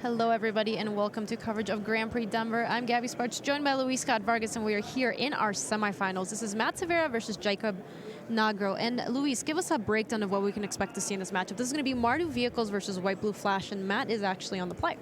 Hello, everybody, and welcome to coverage of Grand Prix Denver. I'm Gabby Sparks, joined by Luis Scott Vargas, and we are here in our semifinals. This is Matt Severa versus Jacob Nagro. And Luis, give us a breakdown of what we can expect to see in this matchup. This is going to be Mardu Vehicles versus White Blue Flash, and Matt is actually on the play.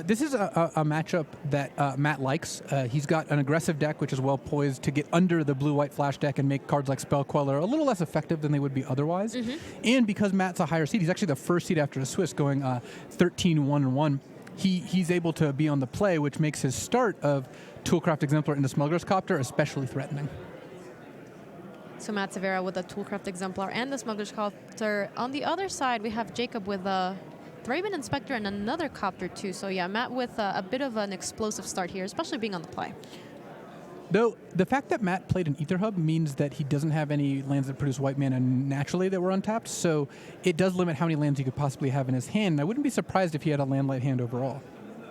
This is a matchup that Matt likes. He's got an aggressive deck, which is well poised to get under the blue-white flash deck and make cards like Spell Queller a little less effective than they would be otherwise. And because Matt's a higher seed, he's actually the first seed after the Swiss, going 13-1-1. He's able to be on the play, which makes his start of Toolcraft Exemplar into Smuggler's Copter especially threatening. So Matt Severa with the Toolcraft Exemplar and the Smuggler's Copter. On the other side, we have Jacob with a Thraben Inspector and another Copter too. So yeah, Matt with a bit of an explosive start here, especially being on the play. Though the fact that Matt played an Ether Hub means that he doesn't have any lands that produce white mana naturally that were untapped, so it does limit how many lands he could possibly have in his hand. And I wouldn't be surprised if he had a land light hand overall.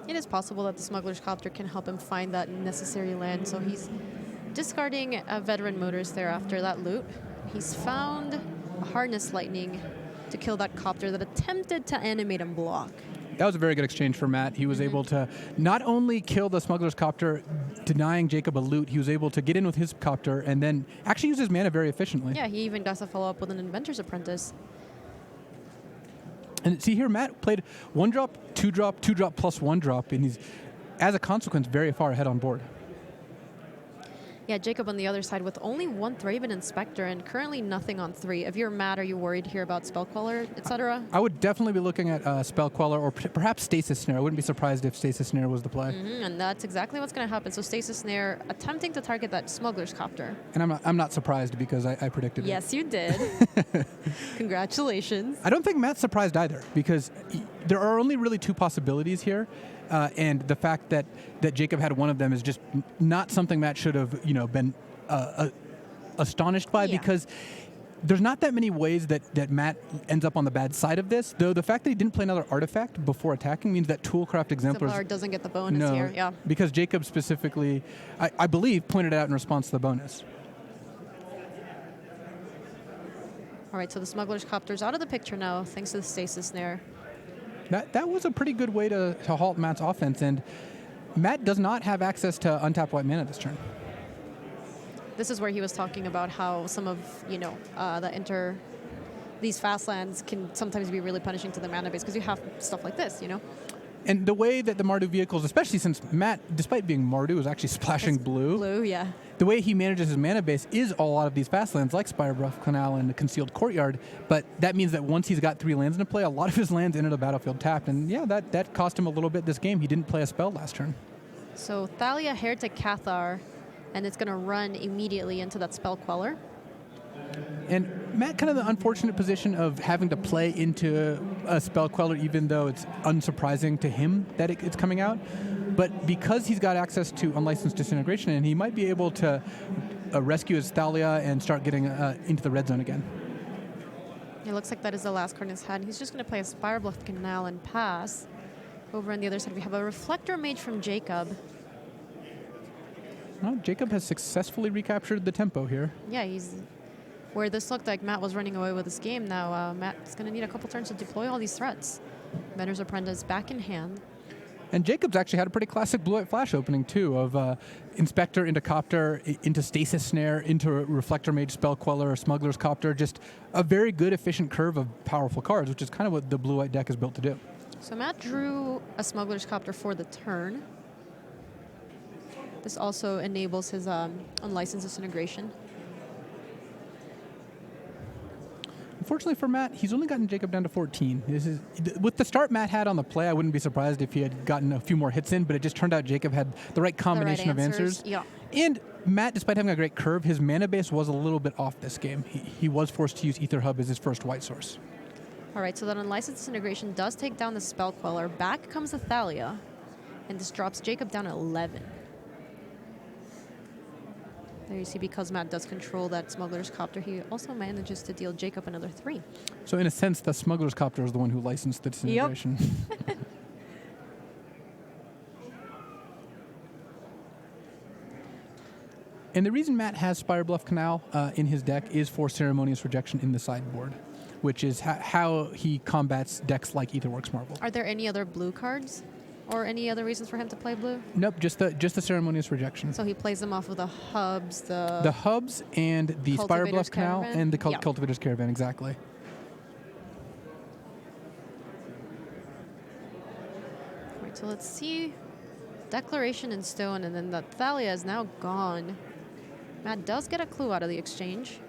It is possible that the Smuggler's Copter can help him find that necessary land, so he's discarding Veteran Motors there after that loot. He's found a Harness Lightning to kill that Copter that attempted to animate and block. That was a very good exchange for Matt. He was able to not only kill the Smuggler's Copter, denying Jacob a loot, he was able to get in with his Copter and then actually use his mana very efficiently. Yeah, he even got to follow up with an Inventor's Apprentice. And see here, Matt played 1-drop, 2-drop, 2-drop plus 1-drop, and he's, as a consequence, very far ahead on board. Yeah, Jacob on the other side with only one Thraben Inspector and currently nothing on 3. If you're Matt, are you worried here about Spell Queller, etc.? I would definitely be looking at Spell Queller or perhaps Stasis Snare. I wouldn't be surprised if Stasis Snare was the play. And that's exactly what's going to happen. So Stasis Snare attempting to target that Smuggler's Copter. And I'm not surprised because I predicted it. Yes, you did. Congratulations. I don't think Matt's surprised either because there are only really two possibilities here. And the fact that Jacob had one of them is just not something Matt should have, been astonished by, because there's not that many ways that Matt ends up on the bad side of this. Though the fact that he didn't play another artifact before attacking means that Toolcraft Exemplar doesn't get the bonus here. Yeah, because Jacob specifically, I believe, pointed it out in response to the bonus. All right, so the Smuggler's Copter's out of the picture now, thanks to the Stasis Snare. That was a pretty good way to halt Matt's offense, and Matt does not have access to untapped white mana this turn. This is where he was talking about how some of, these fast lands can sometimes be really punishing to the mana base because you have stuff like this, And the way that the Mardu vehicles, especially since Matt, despite being Mardu, is actually splashing blue. Blue, yeah. The way he manages his mana base is a lot of these fast lands like Spirebluff Canal and the Concealed Courtyard, but that means that once he's got 3 lands into play, a lot of his lands enter the battlefield tapped, and yeah, that cost him a little bit this game. He didn't play a spell last turn. So Thalia, Heretic, Cathar, and it's going to run immediately into that Spell Queller. And Matt, kind of the unfortunate position of having to play into a Spell Queller, even though it's unsurprising to him that it's coming out. But because he's got access to Unlicensed Disintegration, and he might be able to rescue his Thalia and start getting into the red zone again. It looks like that is the last card in his hand. He's just going to play a Spirebluff Canal and pass. Over on the other side, we have a Reflector Mage from Jacob. Well, Jacob has successfully recaptured the tempo here. Yeah, he's... Where this looked like Matt was running away with this game, now Matt's going to need a couple turns to deploy all these threats. Inventor's Apprentice back in hand. And Jacob's actually had a pretty classic blue-white flash opening, too, of Inspector into Copter, into Stasis Snare, into Reflector Mage, Spell Queller, or Smuggler's Copter. Just a very good, efficient curve of powerful cards, which is kind of what the blue-white deck is built to do. So Matt drew a Smuggler's Copter for the turn. This also enables his Unlicensed Disintegration. Unfortunately for Matt, he's only gotten Jacob down to 14. With the start Matt had on the play, I wouldn't be surprised if he had gotten a few more hits in, but it just turned out Jacob had the right combination of answers. Yeah. And Matt, despite having a great curve, his mana base was a little bit off this game. He was forced to use Ether Hub as his first white source. All right, so that Unlicensed Disintegration does take down the Spell Queller. Back comes the Thalia, and this drops Jacob down to 11. There you see, because Matt does control that Smuggler's Copter, he also manages to deal Jacob another 3. So in a sense, the Smuggler's Copter is the one who licensed the disintegration. Yep. And the reason Matt has Spirebluff Canal in his deck is for Ceremonious Rejection in the sideboard, which is how he combats decks like Aetherworks Marvel. Are there any other blue cards Or any other reasons for him to play blue? Nope, just the ceremonious rejection. So he plays them off of the hubs, the hubs and the Spire Bluff Canal Caravan? and the Yep. Cultivator's Caravan, exactly. All right, so let's see. Declaration in stone, and then the Thalia is now gone. Matt does get a clue out of the exchange.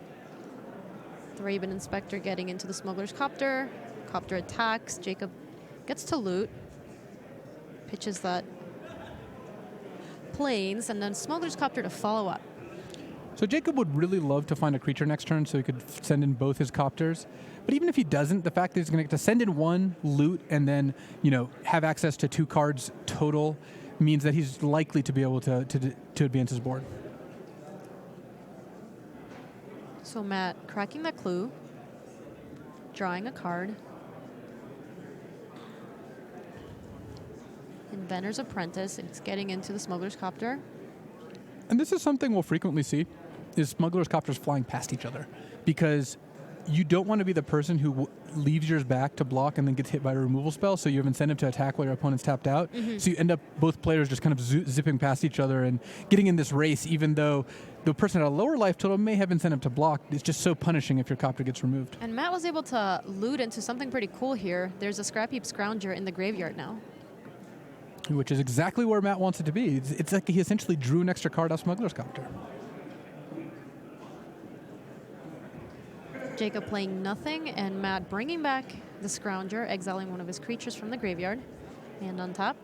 The Raven Inspector getting into the Smuggler's Copter. Copter attacks. Jacob gets to loot. Pitches that Planes, and then Smuggler's Copter to follow up. So Jacob would really love to find a creature next turn so he could send in both his copters. But even if he doesn't, the fact that he's going to get to send in one, loot, and then have access to 2 cards total means that he's likely to be able to advance his board. So Matt cracking that clue, drawing a card. Inventor's Apprentice, it's getting into the Smuggler's Copter. And this is something we'll frequently see, is smugglers' copters flying past each other. Because you don't want to be the person who leaves yours back to block and then gets hit by a removal spell, so you have incentive to attack while your opponent's tapped out. So you end up, both players just kind of zipping past each other and getting in this race, even though the person at a lower life total may have incentive to block. It's just so punishing if your copter gets removed. And Matt was able to loot into something pretty cool here. There's a Scrap Heap Scrounger in the graveyard now. Which is exactly where Matt wants it to be. It's like he essentially drew an extra card off Smuggler's Copter. Jacob playing nothing, and Matt bringing back the Scrounger, exiling one of his creatures from the graveyard. And on top.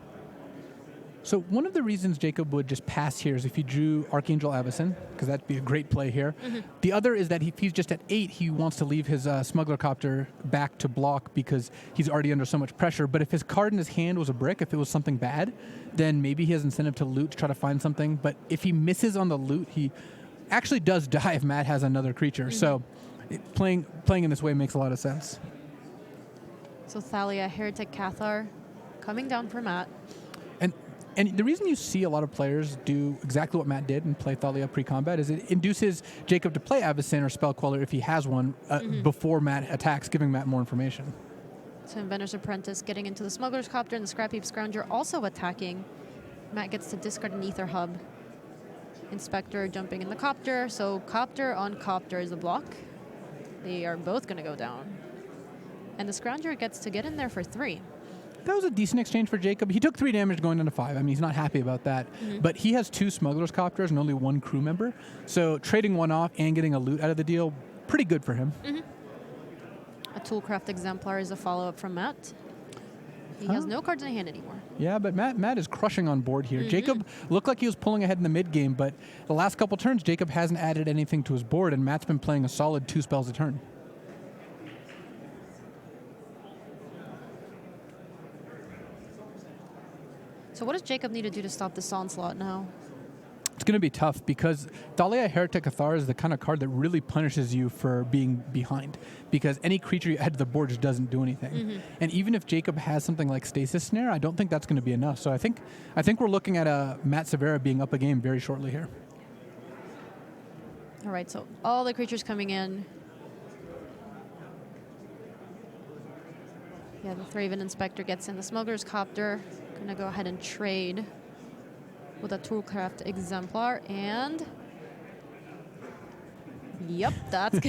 So one of the reasons Jacob would just pass here is if he drew Archangel Avacyn, because that'd be a great play here. The other is that if he's just at 8, he wants to leave his Smuggler Copter back to block because he's already under so much pressure. But if his card in his hand was a brick, if it was something bad, then maybe he has incentive to loot to try to find something. But if he misses on the loot, he actually does die if Matt has another creature. So playing in this way makes a lot of sense. So Thalia, Heretic Cathar, coming down for Matt. And the reason you see a lot of players do exactly what Matt did and play Thalia pre-combat is it induces Jacob to play Avacyn or Spell Queller if he has one before Matt attacks, giving Matt more information. So Inventor's Apprentice getting into the Smuggler's Copter, and the Scrap Heap Scrounger also attacking. Matt gets to discard an Ether Hub. Inspector jumping in the Copter. So Copter on Copter is a block. They are both going to go down. And the Scrounger gets to get in there for 3. That was a decent exchange for Jacob. He took 3 damage going down to 5. I mean, he's not happy about that. But he has 2 Smuggler's Copters and only 1 crew member. So trading one off and getting a loot out of the deal, pretty good for him. A Toolcraft Exemplar is a follow-up from Matt. He has no cards in hand anymore. Yeah, but Matt is crushing on board here. Jacob looked like he was pulling ahead in the mid-game, but the last couple turns, Jacob hasn't added anything to his board, and Matt's been playing a solid 2 spells a turn. So what does Jacob need to do to stop this onslaught now? It's going to be tough because Thalia Heretic Cathar is the kind of card that really punishes you for being behind, because any creature you add to the board just doesn't do anything. And even if Jacob has something like Stasis Snare, I don't think that's going to be enough. So I think we're looking at Matt Severa being up a game very shortly here. All right, so all the creatures coming in. Yeah, the Thraven Inspector gets in the Smuggler's Copter. Gonna go ahead and trade with a Toolcraft Exemplar, and yep, that's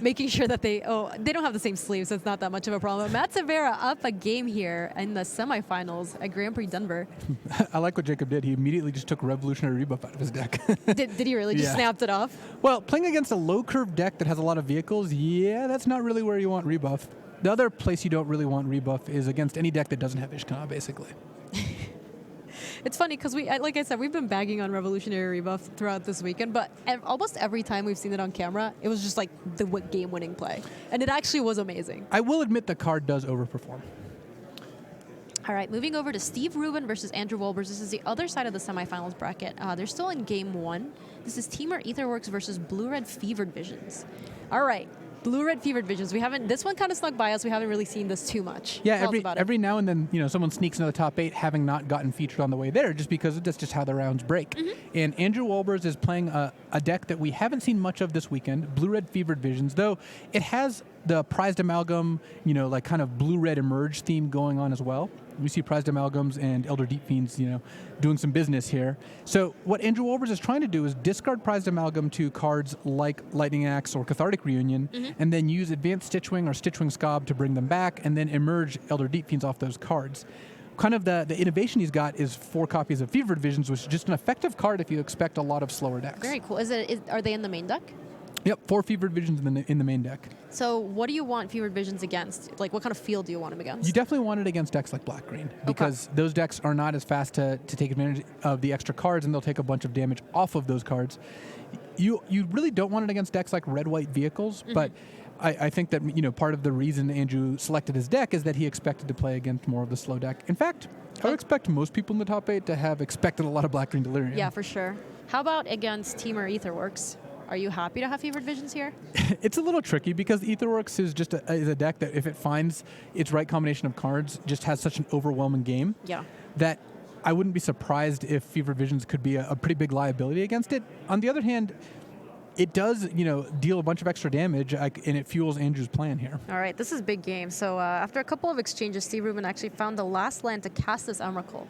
making sure that they don't have the same sleeves, so it's not that much of a problem. Matt Severa up a game here in the semifinals at Grand Prix Denver. I like what Jacob did. He immediately just took Revolutionary Rebuff out of his deck. Did he really just snapped it off? Well, playing against a low curve deck that has a lot of vehicles, yeah, that's not really where you want rebuff. The other place you don't really want rebuff is against any deck that doesn't have Ishkana, basically. It's funny because like I said, we've been bagging on Revolutionary Rebuff throughout this weekend, but almost every time we've seen it on camera, it was just like the game-winning play, and it actually was amazing. I will admit the card does overperform. All right, moving over to Steve Rubin versus Andrew Wolbers. This is the other side of the semifinals bracket. They're still in game 1. This is Teamer Etherworks versus Blue-Red Fevered Visions. All right. Blue-Red Fevered Visions. This one kind of snuck by us. We haven't really seen this too much. Yeah, every now and then, someone sneaks into the top 8 having not gotten featured on the way there just because that's just how the rounds break. And Andrew Wolbers is playing a deck that we haven't seen much of this weekend, Blue-Red Fevered Visions, though it has the Prized Amalgam, like kind of blue-red emerge theme going on as well. We see prized amalgams and Elder Deep Fiends, doing some business here. So what Andrew Wolbers is trying to do is discard prized amalgam to cards like Lightning Axe or Cathartic Reunion, and then use Advanced Stitchwing or Stitchwing Scob to bring them back, and then emerge Elder Deep Fiends off those cards. Kind of the innovation he's got is 4 copies of Fevered Visions, which is just an effective card if you expect a lot of slower decks. Very cool. Are they in the main deck? Yep, 4 Fevered Visions in the main deck. So what do you want Fevered Visions against? Like, what kind of field do you want them against? You definitely want it against decks like Black-Green, because those decks are not as fast to take advantage of the extra cards, and they'll take a bunch of damage off of those cards. You really don't want it against decks like Red-White Vehicles, but I think that part of the reason Andrew selected his deck is that he expected to play against more of the slow deck. In fact, I would expect most people in the top 8 to have expected a lot of Black-Green Delirium. Yeah, for sure. How about against Temur Aetherworks? Are you happy to have Fevered Visions here? It's a little tricky because Aetherworks is just a deck that, if it finds its right combination of cards, just has such an overwhelming game that I wouldn't be surprised if Fevered Visions could be a pretty big liability against it. On the other hand, it does, deal a bunch of extra damage, and it fuels Andrew's plan here. All right, this is big game. So after a couple of exchanges, Steve Rubin actually found the last land to cast this Emrakul.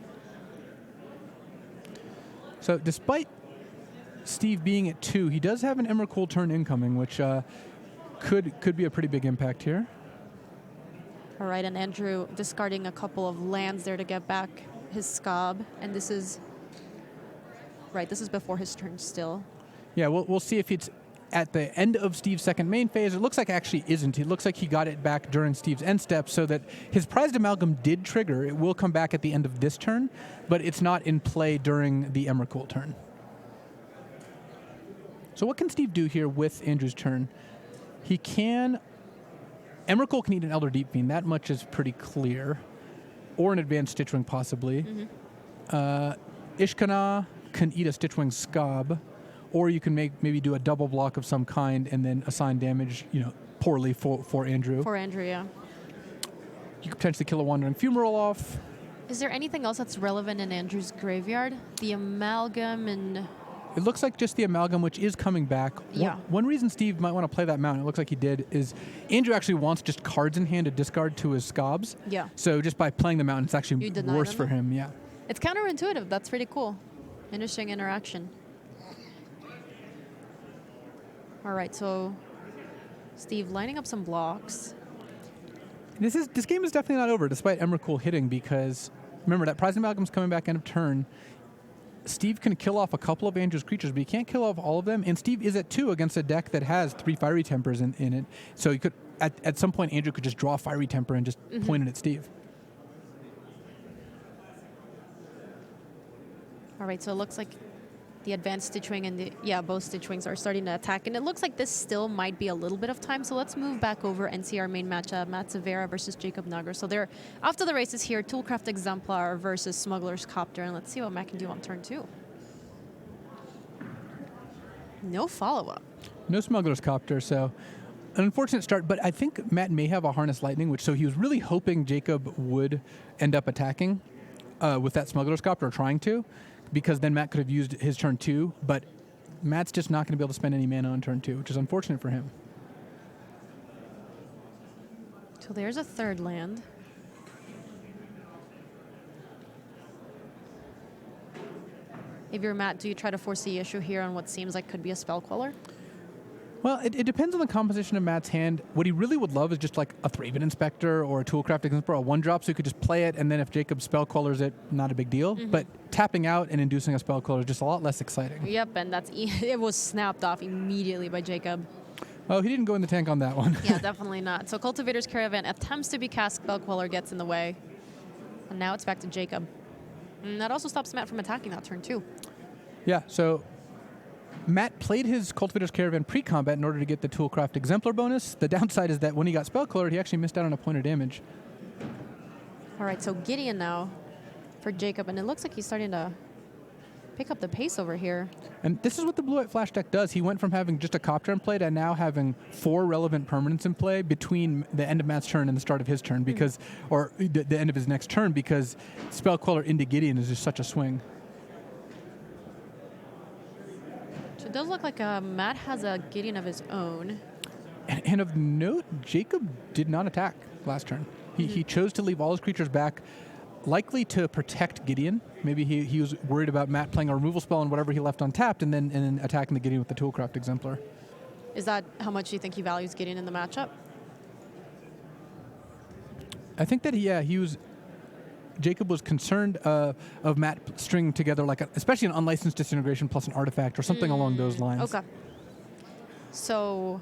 So despite Steve being at 2, he does have an Emrakul turn incoming, which could be a pretty big impact here. All right, and Andrew discarding a couple of lands there to get back his Scob, and this is before his turn still. Yeah, we'll see if it's at the end of Steve's second main phase. It looks like it actually isn't. It looks like he got it back during Steve's end step, so that his prized amalgam did trigger. It will come back at the end of this turn, but it's not in play during the Emrakul turn. So what can Steve do here with Andrew's turn? Emrakul can eat an Elder Deep Fiend. That much is pretty clear. Or an Advanced Stitchwing, possibly. Ishkana can eat a Stitchwing Scob. Or you can maybe do a double block of some kind and then assign damage, poorly for Andrew. For Andrew, yeah. You could potentially kill a Wandering Fumarole off. Is there anything else that's relevant in Andrew's graveyard? The Amalgam and... It looks like just the Amalgam, which is coming back. Yeah. One reason Steve might want to play that Mountain, it looks like he did, is Andrew actually wants just cards in hand to discard to his Scobs. Yeah. So just by playing the Mountain, it's actually worse for him. Yeah. It's counterintuitive. That's pretty cool. Interesting interaction. All right, so Steve lining up some blocks. This game is definitely not over, despite Emrakul hitting, because remember that Prized Amalgam's coming back end of turn. Steve can kill off a couple of Andrew's creatures, but he can't kill off all of them. And Steve is at 2 against a deck that has 3 Fiery Tempers in it. So you could, at some point, Andrew could just draw a Fiery Temper and just point it at Steve. All right, so it looks like the Advanced Stitchwing and both Stitchwings are starting to attack. And it looks like this still might be a little bit of time. So let's move back over and see our main matchup, Matt Severa versus Jacob Nagro. So they're off to the races here, Toolcraft Exemplar versus Smuggler's Copter. And let's see what Matt can do on turn 2. No follow-up. No Smuggler's Copter, so an unfortunate start. But I think Matt may have a Harness Lightning, so he was really hoping Jacob would end up attacking with that Smuggler's Copter, or trying to, because then Matt could have used his turn 2, but Matt's just not going to be able to spend any mana on turn 2, which is unfortunate for him. So there's a third land. If you're Matt, do you try to force the issue here on what seems like could be a Spell Queller? Well, it depends on the composition of Matt's hand. What he really would love is just like a Thraben Inspector or a Toolcraft Exemplar, a 1-drop, so he could just play it, and then if Jacob Spell Quellers it, not a big deal. But tapping out and inducing a Spell Queller is just a lot less exciting. Yep, and it was snapped off immediately by Jacob. Oh, he didn't go in the tank on that one. Yeah, definitely not. So Cultivator's Caravan attempts to be cast, Spell Queller gets in the way. And now it's back to Jacob. And that also stops Matt from attacking that turn, too. Yeah, so Matt played his Cultivator's Caravan pre-combat in order to get the Toolcraft Exemplar bonus. The downside is that when he got Spell Quellered, he actually missed out on a point of damage. All right, so Gideon now for Jacob, and it looks like he's starting to pick up the pace over here. And this is what the Blue-White Flash deck does. He went from having just a Copter in play to now having 4 relevant permanents in play between the end of Matt's turn and the start of his turn, because, or the end of his next turn, because Spell Queller into Gideon is just such a swing. So it does look like Matt has a Gideon of his own. And of note, Jacob did not attack last turn. He chose to leave all his creatures back. likely to protect Gideon. Maybe he was worried about Matt playing a removal spell on whatever he left untapped and then attacking the Gideon with the Toolcraft Exemplar. Is that how much you think he values Gideon in the matchup? I think that Jacob was concerned of Matt stringing together especially an unlicensed disintegration plus an artifact or something along those lines. Okay. So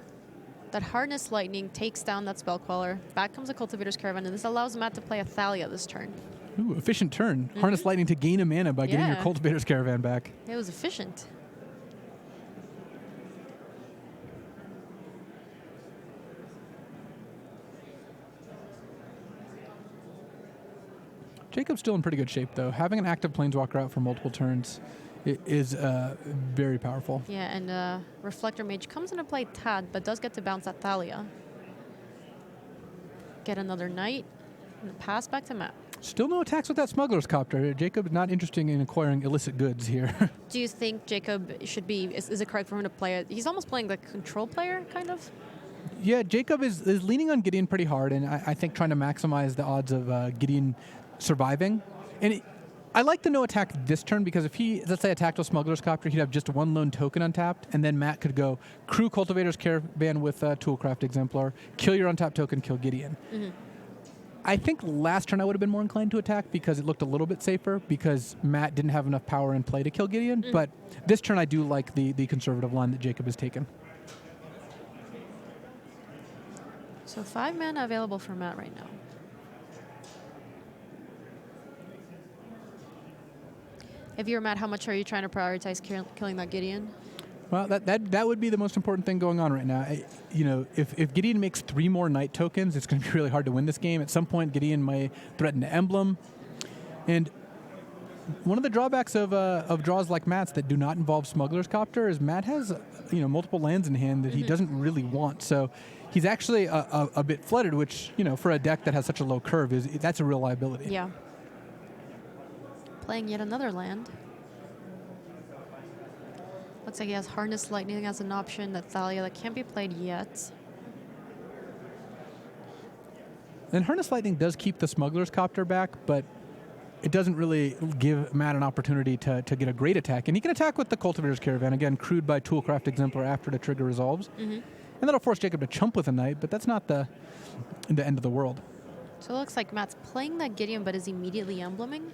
that Harness Lightning takes down that Spell Queller. Back comes a Cultivator's Caravan, and this allows Matt to play a Thalia this turn. Ooh, efficient turn. Harness Lightning to gain a mana by getting your Cultivator's Caravan back. It was efficient. Jacob's still in pretty good shape, though. Having an active Planeswalker out for multiple turns is very powerful. Yeah, and Reflector Mage comes into play tad, but does get to bounce that Thalia. Get another Knight, and pass back to Matt. Still no attacks with that Smuggler's Copter. Jacob not interested in acquiring illicit goods here. Do you think Jacob should be, is it correct for him to play it? He's almost playing the control player, kind of? Yeah, Jacob is leaning on Gideon pretty hard, and I think trying to maximize the odds of Gideon surviving. And I like the no attack this turn because if he, let's say, attacked with Smuggler's Copter, he'd have just one lone token untapped, and then Matt could go crew Cultivator's Caravan with Toolcraft Exemplar, kill your untapped token, kill Gideon. Mm-hmm. I think last turn I would have been more inclined to attack because it looked a little bit safer because Matt didn't have enough power in play to kill Gideon, but this turn I do like the conservative line that Jacob has taken. So 5 mana available for Matt right now. If you're Matt, how much are you trying to prioritize killing that Gideon? Well, that would be the most important thing going on right now. If Gideon makes 3 more Knight tokens, it's going to be really hard to win this game. At some point, Gideon might threaten to Emblem. And one of the drawbacks of draws like Matt's that do not involve Smuggler's Copter is Matt has multiple lands in hand that he doesn't really want. So he's actually a bit flooded, which for a deck that has such a low curve that's a real liability. Yeah. Playing yet another land. Looks like he has Harness Lightning as an option, that Thalia that can't be played yet. And Harness Lightning does keep the Smuggler's Copter back, but it doesn't really give Matt an opportunity to get a great attack. And he can attack with the Cultivator's Caravan, again, crewed by Toolcraft Exemplar after the trigger resolves. And that'll force Jacob to chump with a Knight, but that's not the end of the world. So it looks like Matt's playing that Gideon, but is immediately embleming?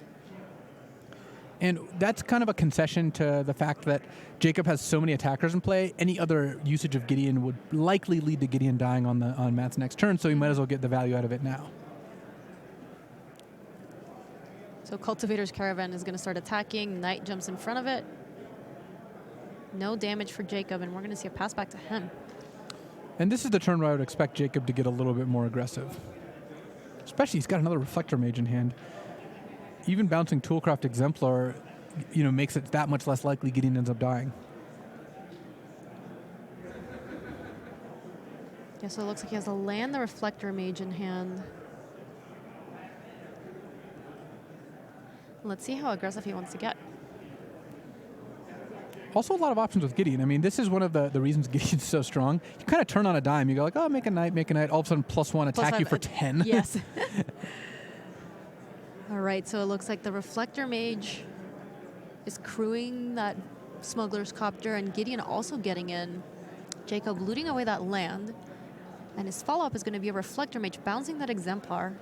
And that's kind of a concession to the fact that Jacob has so many attackers in play. Any other usage of Gideon would likely lead to Gideon dying on Matt's next turn, so he might as well get the value out of it now. So Cultivator's Caravan is going to start attacking. Knight jumps in front of it. No damage for Jacob, and we're going to see a pass back to him. And this is the turn where I would expect Jacob to get a little bit more aggressive. Especially he's got another Reflector Mage in hand. Even bouncing Toolcraft Exemplar, makes it that much less likely Gideon ends up dying. Yeah, so it looks like he has a land, the Reflector Mage in hand. Let's see how aggressive he wants to get. Also a lot of options with Gideon. I mean, this is one of the reasons Gideon's so strong. You kind of turn on a dime. You go like, oh, make a Knight. All of a sudden, +1, attack you for 10. Yes. All right, so it looks like the Reflector Mage is crewing that Smuggler's Copter, and Gideon also getting in. Jacob looting away that land, and his follow-up is going to be a Reflector Mage bouncing that Exemplar.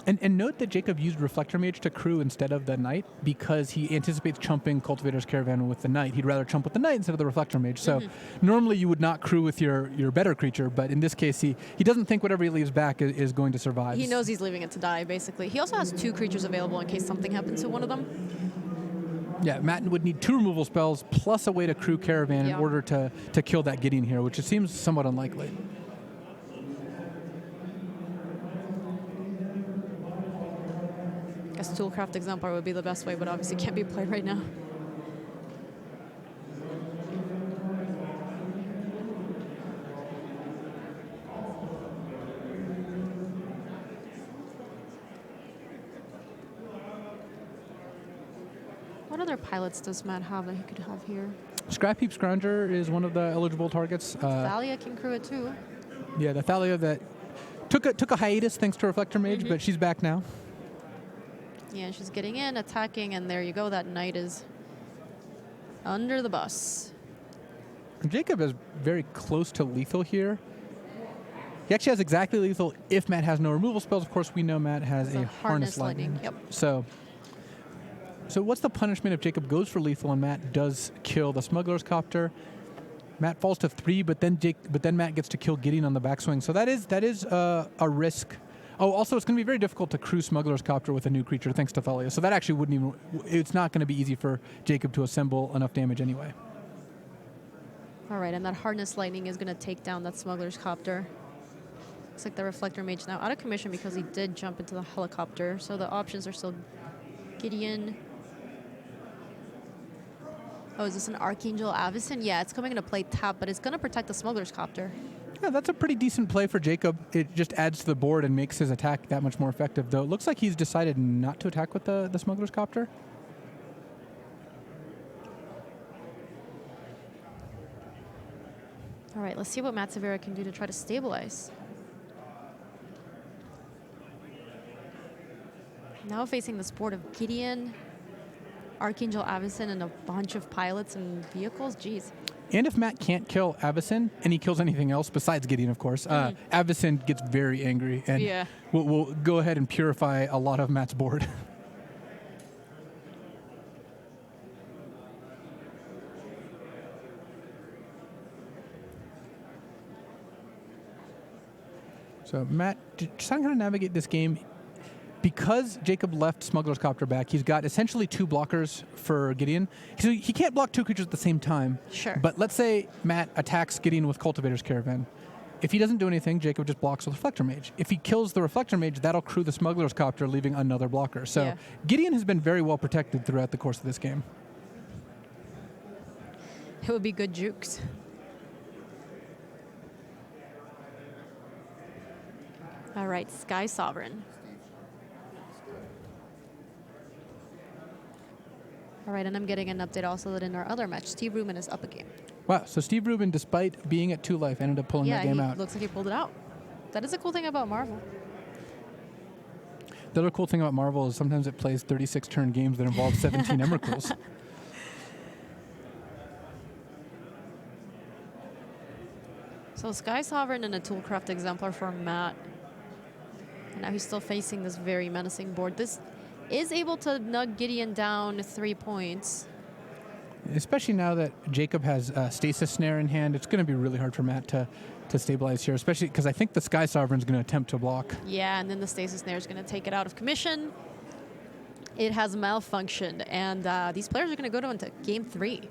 And note that Jacob used Reflector Mage to crew instead of the Knight because he anticipates chumping Cultivator's Caravan with the Knight. He'd rather chump with the Knight instead of the Reflector Mage. So normally you would not crew with your better creature, but in this case he doesn't think whatever he leaves back is going to survive. He knows he's leaving it to die, basically. He also has 2 creatures available in case something happens to one of them. Yeah, Matt would need 2 removal spells plus a way to crew Caravan in order to kill that Gideon here, which it seems somewhat unlikely. I guess Toolcraft Exemplar would be the best way, but obviously can't be played right now. What other pilots does Matt have that he could have here? Scrap Heap Scrounger is one of the eligible targets. Thalia can crew it too. Yeah, the Thalia that took a hiatus thanks to Reflector Mage, but she's back now. Yeah, she's getting in, attacking, and there you go. That knight is under the bus. Jacob is very close to lethal here. He actually has exactly lethal if Matt has no removal spells. Of course, we know Matt has a harness lightning. Yep. So what's the punishment if Jacob goes for lethal and Matt does kill the smuggler's copter? Matt falls to 3, but then Matt gets to kill Gideon on the backswing. So that is a risk. Oh, also, it's going to be very difficult to crew smuggler's copter with a new creature, thanks to Thalia. So that actually wouldn't even. It's not going to be easy for Jacob to assemble enough damage anyway. All right, and that harness lightning is going to take down that smuggler's copter. Looks like the reflector mage now out of commission because he did jump into the helicopter. So the options are still Gideon. Oh, is this an Archangel Avacyn? Yeah, it's coming into play tap, but it's going to protect the smuggler's copter. Yeah, that's a pretty decent play for Jacob. It just adds to the board and makes his attack that much more effective, though. It looks like he's decided not to attack with the smuggler's copter. All right, let's see what Matt Severa can do to try to stabilize. Now facing this board of Gideon, Archangel Avacyn, and a bunch of pilots and vehicles. Jeez. And if Matt can't kill Avacyn, and he kills anything else besides Gideon, of course, Avacyn gets very angry, and we'll go ahead and purify a lot of Matt's board. So Matt, just trying to navigate this game. Because Jacob left Smuggler's Copter back, he's got essentially 2 blockers for Gideon. So he can't block 2 creatures at the same time. Sure. But let's say Matt attacks Gideon with Cultivator's Caravan. If he doesn't do anything, Jacob just blocks with Reflector Mage. If he kills the Reflector Mage, that'll crew the Smuggler's Copter, leaving another blocker. So Gideon has been very well protected throughout the course of this game. It would be good jukes. All right, Sky Sovereign. All right, and I'm getting an update also that in our other match, Steve Rubin is up a game. Wow, so Steve Rubin, despite being at 2 life, ended up pulling that game out. Looks like he pulled it out. That is a cool thing about Marvel. The other cool thing about Marvel is sometimes it plays 36-turn games that involve 17 Emrakuls. So Sky Sovereign and a Toolcraft Exemplar for Matt. And now he's still facing this very menacing board. This is able to nug Gideon down 3 points. Especially now that Jacob has Stasis Snare in hand, it's going to be really hard for Matt to stabilize here, especially because I think the Sky Sovereign's going to attempt to block. Yeah, and then the Stasis Snare is going to take it out of commission. It has malfunctioned, and these players are going to go into Game 3.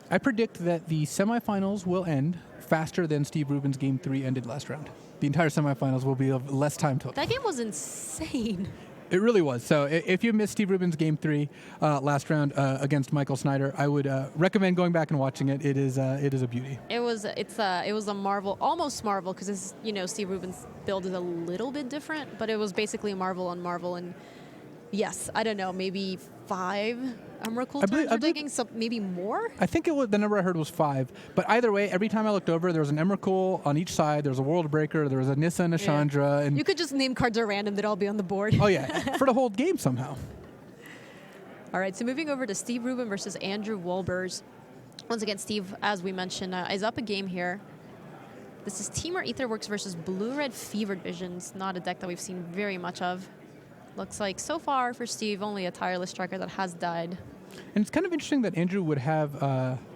I predict that the semifinals will end faster than Steve Rubin's Game 3 ended last round. The entire semifinals will be of less time took. That game was insane. It really was. So if you missed Steve Rubin's Game 3 last round against Michael Snyder, I would recommend going back and watching it. It is a beauty. It was a Marvel, almost Marvel, because Steve Rubin's build is a little bit different, but it was basically Marvel on Marvel, and yes, I don't know, maybe 5 Emrakul turns are digging, so maybe more? I think the number I heard was 5. But either way, every time I looked over, there was an Emrakul on each side. There was a World Breaker. There was a Nissa and a Chandra. And you could just name cards at random. They'd all be on the board. Oh, yeah. For the whole game somehow. All right, so moving over to Steve Rubin versus Andrew Wolbers. Once again, Steve, as we mentioned, is up a game here. This is Temur Aetherworks versus Blue-Red Fevered Visions. Not a deck that we've seen very much of. Looks like, so far for Steve, only a Tireless Striker that has died. And it's kind of interesting that Andrew would have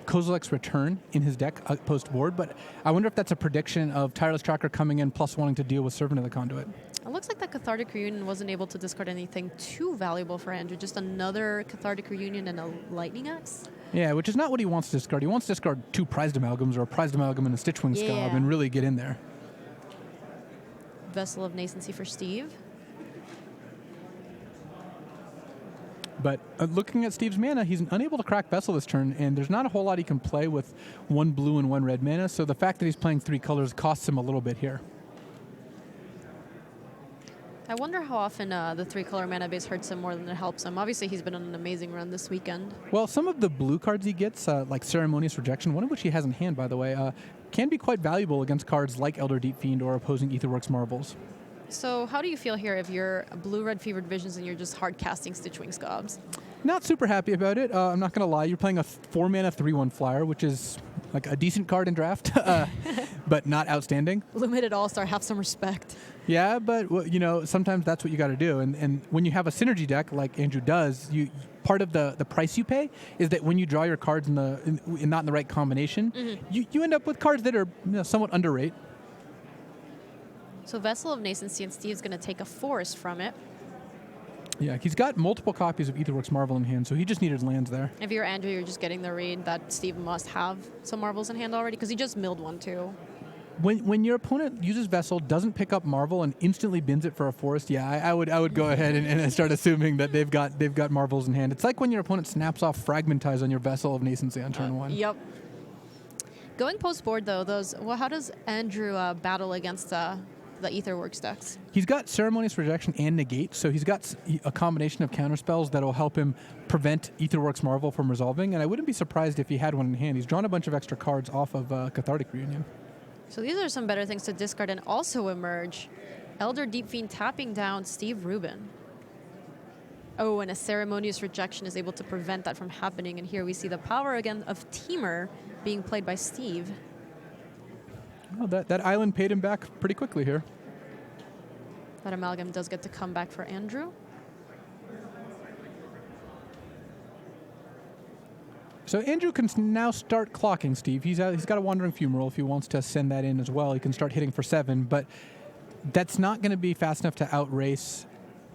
Kozilek's Return in his deck post-board, but I wonder if that's a prediction of Tireless Tracker coming in plus wanting to deal with Servant of the Conduit. It looks like that Cathartic Reunion wasn't able to discard anything too valuable for Andrew. Just another Cathartic Reunion and a Lightning Axe. Yeah, which is not what he wants to discard. He wants to discard 2 Prized Amalgams or a Prized Amalgam and a Stitchwing Scab and really get in there. Vessel of Nascency for Steve. But looking at Steve's mana, he's unable to crack Vessel this turn, and there's not a whole lot he can play with 1 blue and 1 red mana, so the fact that he's playing 3 colors costs him a little bit here. I wonder how often the 3-color mana base hurts him more than it helps him. Obviously, he's been on an amazing run this weekend. Well, some of the blue cards he gets, like Ceremonious Rejection, one of which he has in hand, by the way, can be quite valuable against cards like Elder Deep Fiend or opposing Aetherworks Marvels. So how do you feel here if you're blue-red fevered visions and you're just hard casting Stitchwing Scobs? Not super happy about it. I'm not going to lie. You're playing a 4-mana 3/1 flyer, which is like a decent card in draft, but not outstanding. Limited All-Star, have some respect. Yeah, but sometimes that's what you got to do. And when you have a synergy deck like Andrew does, part of the price you pay is that when you draw your cards not in the right combination, you end up with cards that are somewhat underrated. So Vessel of Nascency, and Steve's going to take a forest from it. Yeah, he's got multiple copies of Aetherworks Marvel in hand, so he just needed lands there. If you're Andrew, you're just getting the read that Steve must have some Marvels in hand already, because he just milled one too. When your opponent uses Vessel, doesn't pick up Marvel, and instantly bins it for a forest, yeah, I would go ahead and start assuming that they've got Marvels in hand. It's like when your opponent snaps off Fragmentize on your Vessel of Nascency on turn 1. Yep. Going post-board, though, how does Andrew battle against the Aetherworks decks? He's got Ceremonious Rejection and Negate, so he's got a combination of counterspells that will help him prevent Aetherworks Marvel from resolving, and I wouldn't be surprised if he had one in hand. He's drawn a bunch of extra cards off of Cathartic Reunion. So these are some better things to discard and also emerge. Elder Deep Fiend tapping down Steve Rubin. Oh, and a Ceremonious Rejection is able to prevent that from happening, and here we see the power again of Teamer being played by Steve. Well, that island paid him back pretty quickly here. That Amalgam does get to come back for Andrew. So Andrew can now start clocking Steve. He's got a Wandering Fumarole. If he wants to send that in as well, he can start hitting for 7, but that's not going to be fast enough to outrace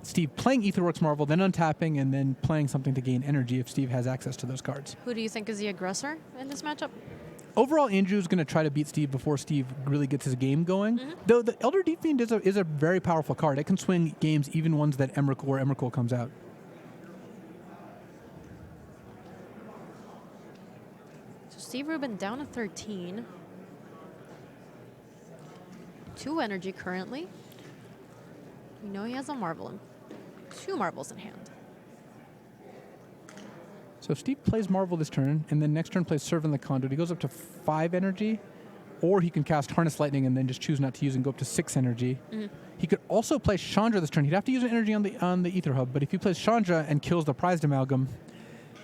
Steve playing Aetherworks Marvel, then untapping, and then playing something to gain energy if Steve has access to those cards. Who do you think is the aggressor in this matchup? Overall, Andrew's going to try to beat Steve before Steve really gets his game going. Though the Elder Deep Fiend is a very powerful card. It can swing games, even ones that Emrakul comes out. So Steve Rubin down to 13. 2 energy currently. We know he has a Marvel and 2 Marvels in hand. So if Steve plays Marvel this turn, and then next turn plays Servant the Conduit, he goes up to 5 energy, or he can cast Harness Lightning and then just choose not to use and go up to 6 energy. He could also play Chandra this turn. He'd have to use an energy on the Aether Hub, but if he plays Chandra and kills the Prized Amalgam,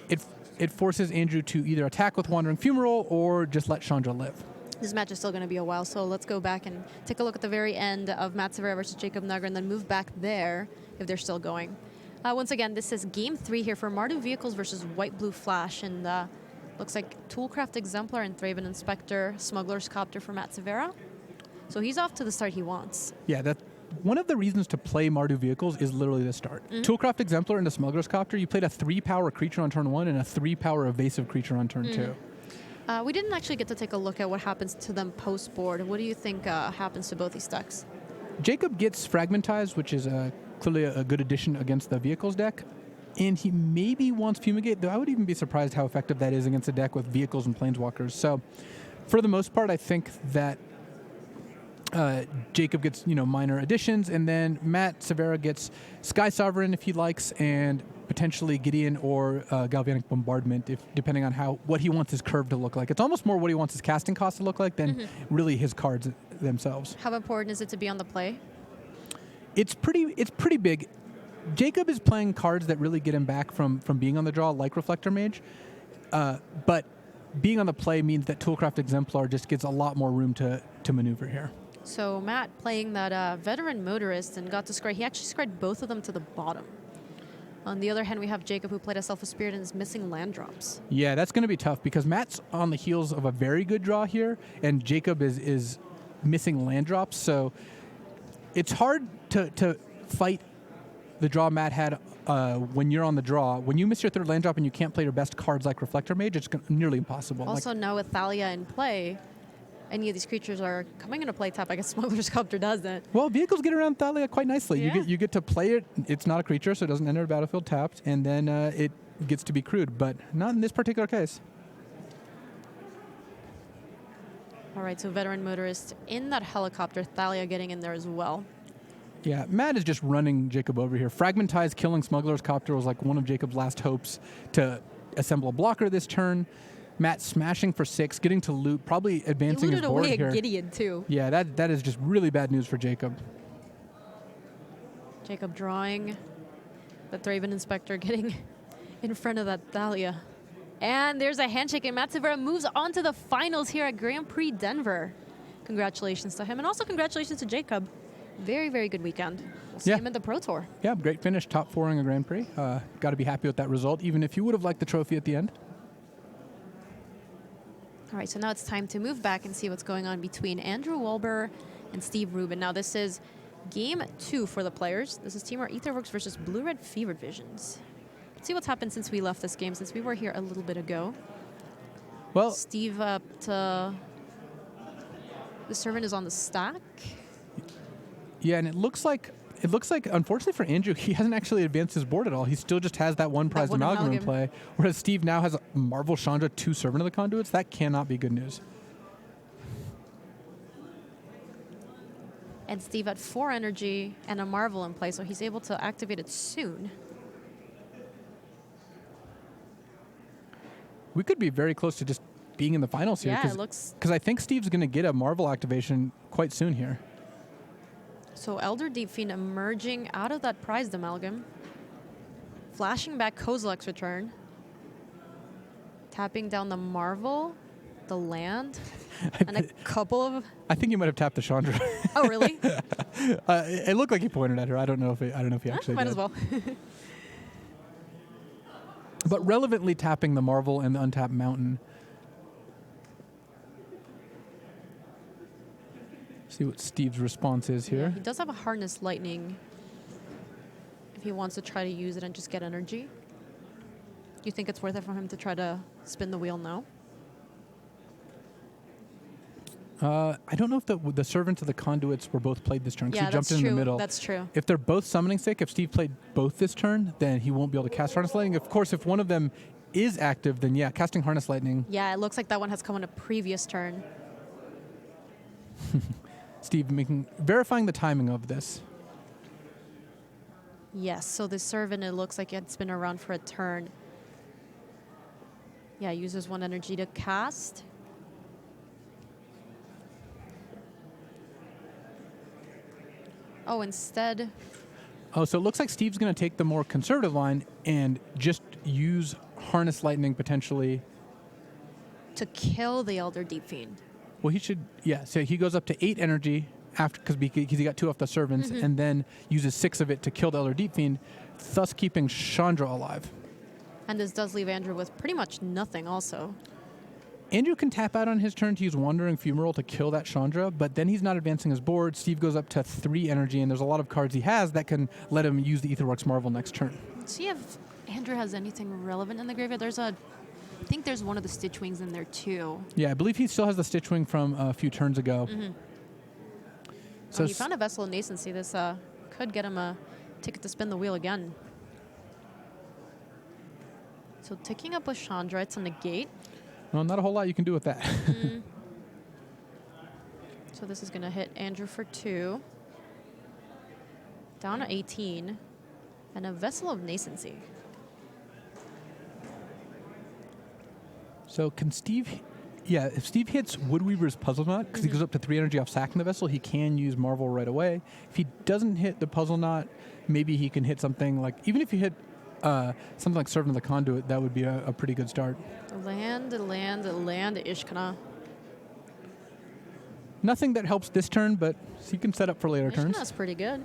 it forces Andrew to either attack with Wandering Fumarole or just let Chandra live. This match is still going to be a while, so let's go back and take a look at the very end of Matt Severa versus Jacob Nagro, and then move back there if they're still going. Once again, this is Game 3 here for Mardu Vehicles versus White Blue Flash, and looks like Toolcraft Exemplar and Thraben Inspector, Smuggler's Copter for Matt Severa. So he's off to the start he wants. Yeah, that one of the reasons to play Mardu Vehicles is literally the start. Toolcraft Exemplar and the Smuggler's Copter, you played a 3-power creature on turn 1 and a 3-power evasive creature on turn 2. We didn't actually get to take a look at what happens to them post-board. What do you think happens to both these decks? Jacob gets Fragmentize, which is clearly a good addition against the Vehicles deck. And he maybe wants Fumigate, though I would even be surprised how effective that is against a deck with Vehicles and Planeswalkers. So for the most part, I think that Jacob gets minor additions, and then Matt Severa gets Sky Sovereign if he likes, and potentially Gideon or Galvanic Bombardment, depending on what he wants his curve to look like. It's almost more what he wants his casting cost to look like than really his cards themselves. How important is it to be on the play? It's pretty big. Jacob is playing cards that really get him back from being on the draw, like Reflector Mage, but being on the play means that Toolcraft Exemplar just gets a lot more room to maneuver here. So Matt playing that Veteran Motorist and got to scry. He actually scried both of them to the bottom. On the other hand, we have Jacob, who played a Selfless Spirit and is missing land drops. Yeah, that's going to be tough because Matt's on the heels of a very good draw here, and Jacob is missing land drops. So it's hard to fight the draw Matt had when you're on the draw. When you miss your 3rd land drop and you can't play your best cards like Reflector Mage, it's nearly impossible. Also, now with Thalia in play, any of these creatures are coming into play tap. I guess Smuggler's Copter doesn't. Well, Vehicles get around Thalia quite nicely. Yeah. You get to play it. It's not a creature, so it doesn't enter the battlefield tapped, and then it gets to be crewed, but not in this particular case. All right, so Veteran Motorist in that helicopter, Thalia getting in there as well. Yeah, Matt is just running Jacob over here. Fragmentize killing Smuggler's Copter was like one of Jacob's last hopes to assemble a blocker this turn. Matt smashing for 6, getting to loot, probably advancing his board here. He looted away a Gideon, too. Yeah, that is just really bad news for Jacob. Jacob drawing. The Thraven Inspector getting in front of that Thalia. And there's a handshake, and Matt Severa moves on to the finals here at Grand Prix Denver. Congratulations to him, and also congratulations to Jacob. Very, very good weekend. We'll see him at the Pro Tour. Yeah, great finish, top 4 in a Grand Prix. Got to be happy with that result, even if you would have liked the trophy at the end. All right, so now it's time to move back and see what's going on between Andrew Wolber and Steve Rubin. Now this is Game 2 for the players. This is Team Our Etherworks versus Blue Red Fevered Visions. Let's see what's happened since we left this game, since we were here a little bit ago. Well, Steve up to... The servant is on the stack. Yeah, and it looks like, unfortunately for Andrew, he hasn't actually advanced his board at all. He still just has that one prized amalgam in play, whereas Steve now has a Marvel Chandra, 2 Servant of the Conduits. That cannot be good news. And Steve had 4 energy and a Marvel in play, so he's able to activate it soon. We could be very close to just being in the finals here. Yeah, it looks... Because I think Steve's going to get a Marvel activation quite soon here. So Elder Deep Fiend emerging out of that prized amalgam. Flashing back Kozilek's Return. Tapping down the Marvel, the land, and a couple of... I think he might have tapped the Chandra. Oh, really? It looked like he pointed at her. I don't know if he actually might did. As well. But relevantly tapping the Marvel and the untapped Mountain. See what Steve's response is here. Yeah, he does have a Harness Lightning if he wants to try to use it and just get energy. You think it's worth it for him to try to spin the wheel now? I don't know if the Servants of the Conduits were both played this turn, because he jumped in the middle. That's true. If they're both summoning sick, if Steve played both this turn, then he won't be able to cast Harness Lightning. Of course, if one of them is active, then yeah, casting Harness Lightning. Yeah, it looks like that one has come on a previous turn. Steve verifying the timing of this. Yes, so the Servant, it looks like it's been around for a turn. Yeah, uses 1 energy to cast. Oh, instead... Oh, so it looks like Steve's going to take the more conservative line and just use Harness Lightning potentially. To kill the Elder Deep Fiend. Well, he should, yeah. So he goes up to 8 energy after because he got 2 off the Servants, and then uses 6 of it to kill the Elder Deep Fiend, thus keeping Chandra alive. And this does leave Andrew with pretty much nothing also. Andrew can tap out on his turn to use Wandering Fumarole to kill that Chandra, but then he's not advancing his board. Steve goes up to 3 energy, and there's a lot of cards he has that can let him use the Etherworks Marvel next turn. Let's see if Andrew has anything relevant in the graveyard. I think there's one of the Stitch Wings in there too. Yeah, I believe he still has the Stitch Wing from a few turns ago. So he found a Vessel of Nascency. This could get him a ticket to spin the wheel again. So ticking up with Chandra, it's a negate. Well, not a whole lot you can do with that. So this is going to hit Andrew for 2. Down to 18. And a Vessel of Nascency. So can Steve... Yeah, if Steve hits Woodweaver's Puzzle Knot, because he goes up to 3 energy off sacking the Vessel, he can use Marvel right away. If he doesn't hit the Puzzle Knot, maybe he can hit something like... Even if you hit something like Servant of the Conduit, that would be a pretty good start. Land, Ishkana. Nothing that helps this turn, but he can set up for later turns. Ishkana's pretty good.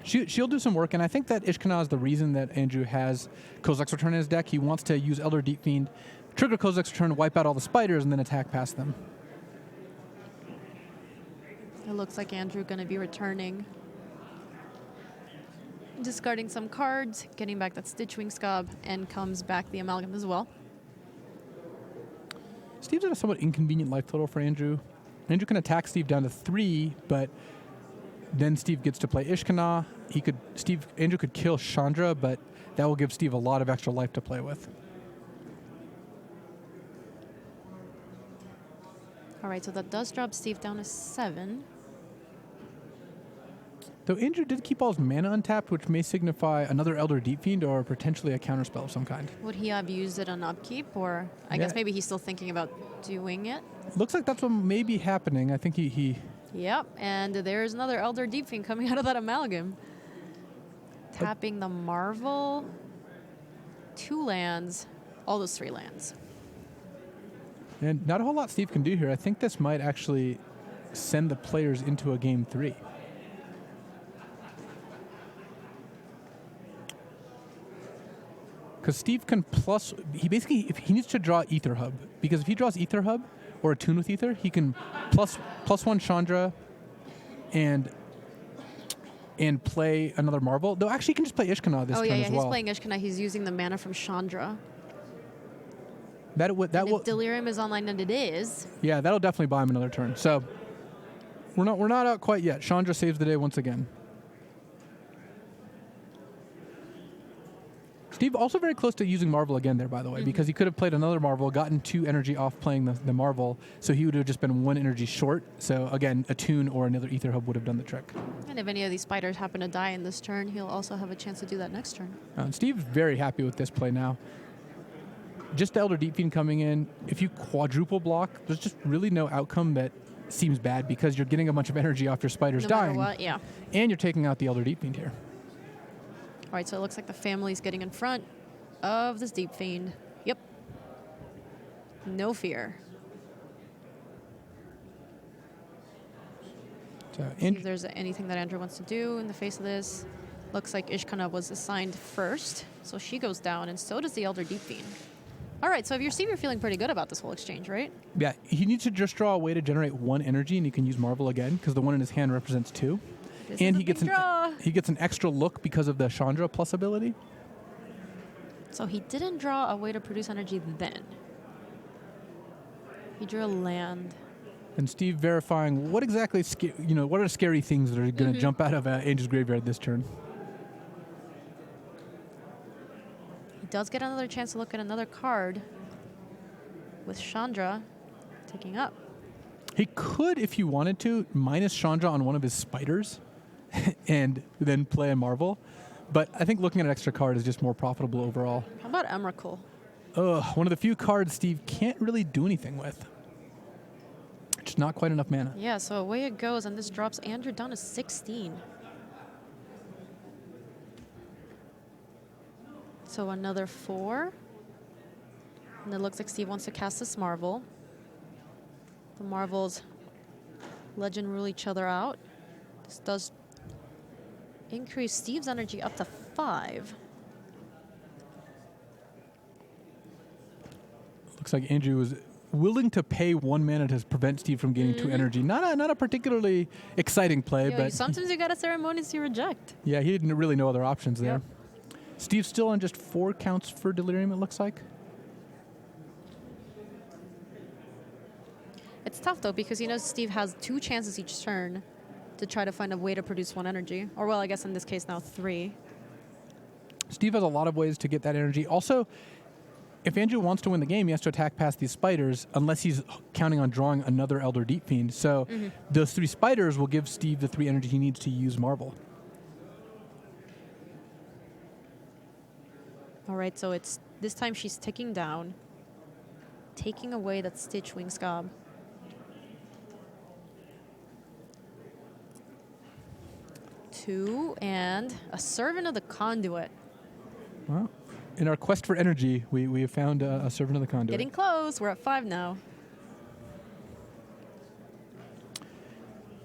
She'll do some work, and I think that Ishkana is the reason that Andrew has Kozilek's Return in his deck. He wants to use Elder Deep Fiend, trigger Kozilek's Return, wipe out all the spiders, and then attack past them. It looks like Andrew going to be returning. Discarding some cards, getting back that Stitchwing Scob, and comes back the Amalgam as well. Steve's at a somewhat inconvenient life total for Andrew. Andrew can attack Steve down to 3, but then Steve gets to play Ishkana. Andrew could kill Chandra, but that will give Steve a lot of extra life to play with. All right, so that does drop Steve down to 7. Though Andrew did keep all his mana untapped, which may signify another Elder Deep Fiend or potentially a counterspell of some kind. Would he have used it on upkeep, or I guess maybe he's still thinking about doing it? Looks like that's what may be happening. I think he... Yep, and there's another Elder Deep Fiend coming out of that Amalgam. Tapping the Marvel. 2 lands. All those 3 lands. And not a whole lot Steve can do here. I think this might actually send the players into a game 3. Because Steve can if he needs to draw Ether Hub, because if he draws Ether Hub or a Tune with Ether, he can +1 Chandra and play another Marvel. Though actually he can just play Ishkanah this turn as well. He's playing Ishkanah. He's using the mana from Chandra. If Delirium is online, and it is. Yeah, that'll definitely buy him another turn. So we're not out quite yet. Chandra saves the day once again. Steve also very close to using Marvel again there, by the way, because he could have played another Marvel, gotten 2 energy off playing the Marvel, so he would have just been 1 energy short. So again, a Tune or another Ether Hub would have done the trick. And if any of these spiders happen to die in this turn, he'll also have a chance to do that next turn. Steve's very happy with this play now. Just the Elder Deep Fiend coming in. If you quadruple block, there's just really no outcome that seems bad because you're getting a bunch of energy off your spiders dying. No matter what, yeah. And you're taking out the Elder Deep Fiend here. All right, so it looks like the family's getting in front of this Deep Fiend. Yep. No fear. So, See if there's anything that Andrew wants to do in the face of this. Looks like Ishkanah was assigned first, so she goes down, and so does the Elder Deep Fiend. All right, so if you're Steve, you're feeling pretty good about this whole exchange, right? Yeah, he needs to just draw a way to generate 1 energy, and he can use Marvel again because the 1 in his hand represents 2. And he gets an extra look because of the Chandra plus ability. So he didn't draw a way to produce energy then. He drew a land. And Steve verifying what exactly, what are the scary things that are going to jump out of Angel's Graveyard this turn. He does get another chance to look at another card with Chandra taking up. He could, if he wanted to, minus Chandra on one of his spiders and then play a Marvel. But I think looking at an extra card is just more profitable overall. How about Emrakul? One of the few cards Steve can't really do anything with. Just not quite enough mana. Yeah, so away it goes, and this drops Andrew down to 16. So another 4. And it looks like Steve wants to cast this Marvel. The Marvels legend rule each other out. This does increase Steve's energy up to 5. Looks like Andrew was willing to pay 1 mana to prevent Steve from gaining 2 energy. Not a particularly exciting play, but sometimes you gotta ceremoniously reject. Yeah, he didn't really know other options there. Yep. Steve's still on just 4 counts for Delirium, it looks like. It's tough though because he knows Steve has 2 chances each turn to try to find a way to produce 1 energy, or well, I guess in this case now 3. Steve has a lot of ways to get that energy. Also, if Andrew wants to win the game, he has to attack past these spiders unless he's counting on drawing another Elder Deep Fiend. So those 3 spiders will give Steve the 3 energy he needs to use Marvel. All right, so it's this time she's ticking down, taking away that Stitch Wing Scob. Two, and a Servant of the Conduit. Well, in our quest for energy, we have found a Servant of the Conduit. Getting close. We're at 5 now.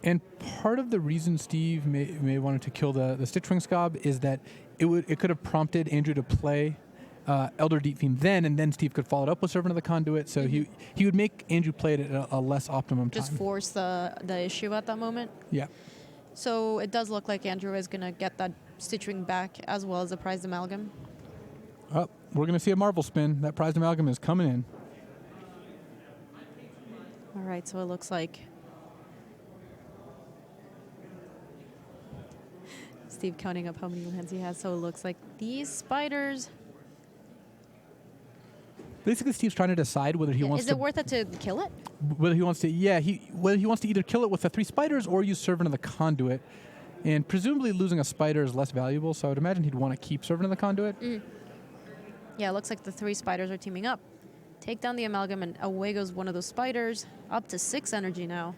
And part of the reason Steve may wanted to kill the Stitchwing Scob is that it could have prompted Andrew to play Elder Deep Fiend then, and then Steve could follow it up with Servant of the Conduit. So he would make Andrew play it at a less optimum time. Just force the issue at that moment. Yeah. So it does look like Andrew is going to get that Stitchwing back as well as the prized amalgam. Oh, we're going to see a Marvel spin. That prized amalgam is coming in. All right, so it looks like Steve counting up how many lands he has. So it looks like these spiders. Basically, Steve's trying to decide whether he wants to. Is it worth it to kill it? Whether he wants to, whether he wants to either kill it with the 3 spiders or use Servant of the Conduit. And presumably losing a spider is less valuable, so I would imagine he'd want to keep Servant of the Conduit. Yeah, it looks like the 3 spiders are teaming up. Take down the amalgam, and away goes one of those spiders. Up to 6 energy now.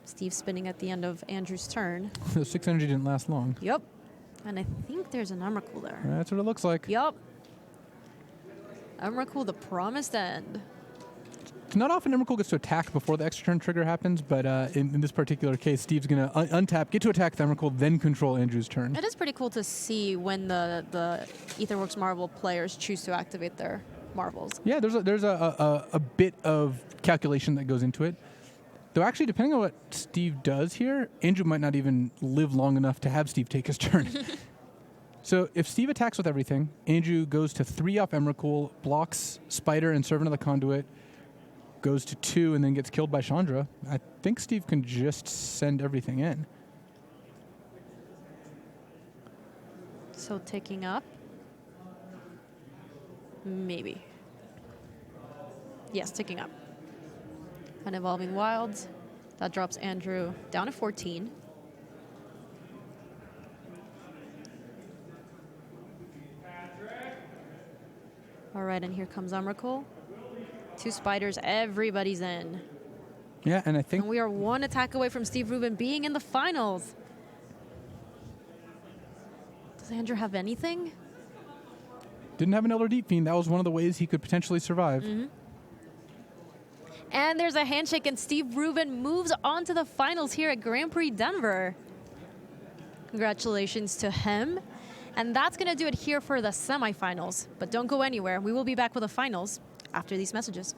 Steve spinning at the end of Andrew's turn. The 6 energy didn't last long. Yep. And I think there's an Emrakul there. That's what it looks like. Yup. Emrakul, the promised end. It's not often Emrakul gets to attack before the extra turn trigger happens, but in this particular case, Steve's going to untap, get to attack the Emrakul, then control Andrew's turn. It is pretty cool to see when the Aetherworks Marvel players choose to activate their Marvels. Yeah, there's a bit of calculation that goes into it. Though actually, depending on what Steve does here, Andrew might not even live long enough to have Steve take his turn. So if Steve attacks with everything, Andrew goes to 3 off Emrakul, blocks Spider and Servant of the Conduit, goes to 2, and then gets killed by Chandra. I think Steve can just send everything in. So taking up. Maybe. Yes, ticking up. And Evolving Wilds. That drops Andrew down to 14. All right, and here comes Emrakul. 2 spiders, everybody's in. Yeah, and I think... And we are 1 attack away from Steve Rubin being in the finals. Does Andrew have anything? Didn't have an Elder Deep Fiend. That was one of the ways he could potentially survive. Mm-hmm. And there's a handshake, and Steve Rubin moves on to the finals here at Grand Prix Denver. Congratulations to him. And that's going to do it here for the semifinals. But don't go anywhere. We will be back with the finals after these messages.